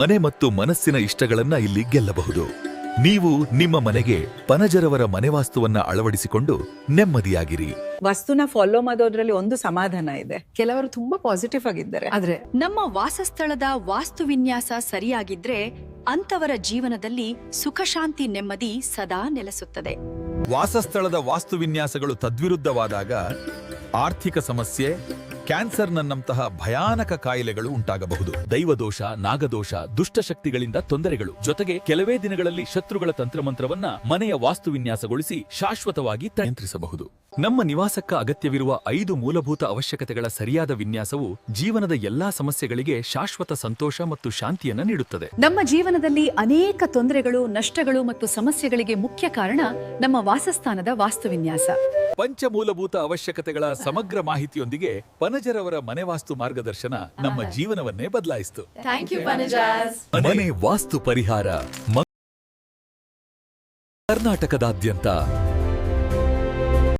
ಮನೆ ಮತ್ತು ಮನಸ್ಸಿನ ಇಷ್ಟಗಳನ್ನ ಇಲ್ಲಿ ಗೆಲ್ಲಬಹುದು. ನೀವು ನಿಮ್ಮ ಮನೆಗೆ ಪನಜರವರ ಮನೆವಾಸ್ತುವನ್ನ ಅಳವಡಿಸಿಕೊಂಡು ನೆಮ್ಮದಿಯಾಗಿರಿ. ವಸ್ತುನ ಫಾಲೋ ಮಾಡೋದ್ರಲ್ಲಿ ಒಂದು ಸಮಾಧಾನ ಇದೆ. ಕೆಲವರು ತುಂಬಾ ಪಾಸಿಟಿವ್ ಆಗಿದ್ದಾರೆ. ಆದ್ರೆ ನಮ್ಮ ವಾಸಸ್ಥಳದ ವಾಸ್ತು ವಿನ್ಯಾಸ ಸರಿಯಾಗಿದ್ರೆ ಅಂತವರ ಜೀವನದಲ್ಲಿ ಸುಖ ಶಾಂತಿ ನೆಮ್ಮದಿ ಸದಾ ನೆಲೆಸುತ್ತದೆ. ವಾಸಸ್ಥಳದ ವಾಸ್ತುವಿನ್ಯಾಸಗಳು ತದ್ವಿರುದ್ಧವಾದಾಗ ಆರ್ಥಿಕ ಸಮಸ್ಯೆ, ಕ್ಯಾನ್ಸರ್ನಂತಹ ಭಯಾನಕ ಕಾಯಿಲೆಗಳು ಉಂಟಾಗಬಹುದು. ದೈವದೋಷ, ನಾಗದೋಷ, ದುಷ್ಟಶಕ್ತಿಗಳಿಂದ ತೊಂದರೆಗಳು, ಜೊತೆಗೆ ಕೆಲವೇ ದಿನಗಳಲ್ಲಿ ಶತ್ರುಗಳ ತಂತ್ರಮಂತ್ರವನ್ನ ಮನೆಯ ವಾಸ್ತುವಿನ್ಯಾಸಗೊಳಿಸಿ ಶಾಶ್ವತವಾಗಿ ನಿಯಂತ್ರಿಸಬಹುದು. ನಮ್ಮ ನಿವಾಸಕ್ಕ ಅಗತ್ಯವಿರುವ 5 ಮೂಲಭೂತ ಅವಶ್ಯಕತೆಗಳ ಸರಿಯಾದ ವಿನ್ಯಾಸವು ಜೀವನದ ಎಲ್ಲಾ ಸಮಸ್ಯೆಗಳಿಗೆ ಶಾಶ್ವತ ಸಂತೋಷ ಮತ್ತು ಶಾಂತಿಯನ್ನ ನೀಡುತ್ತದೆ. ನಮ್ಮ ಜೀವನದಲ್ಲಿ ಅನೇಕ ತೊಂದರೆಗಳು, ನಷ್ಟಗಳು ಮತ್ತು ಸಮಸ್ಯೆಗಳಿಗೆ ಮುಖ್ಯ ಕಾರಣ ನಮ್ಮ ವಾಸಸ್ಥಾನದ ವಾಸ್ತುವಿನ್ಯಾಸ. ಪಂಚಮೂಲಭೂತ ಅವಶ್ಯಕತೆಗಳ ಸಮಗ್ರ ಮಾಹಿತಿಯೊಂದಿಗೆ ಪನಜರವರ ಮನೆವಾಸ್ತು ಮಾರ್ಗದರ್ಶನ ನಮ್ಮ ಜೀವನವನ್ನೇ ಬದಲಾಯಿಸಿತು. Thank you ಪನಜಾಸ್. ಮನೆ ವಾಸ್ತು ಪರಿಹಾರ ಕರ್ನಾಟಕದಾದ್ಯಂತ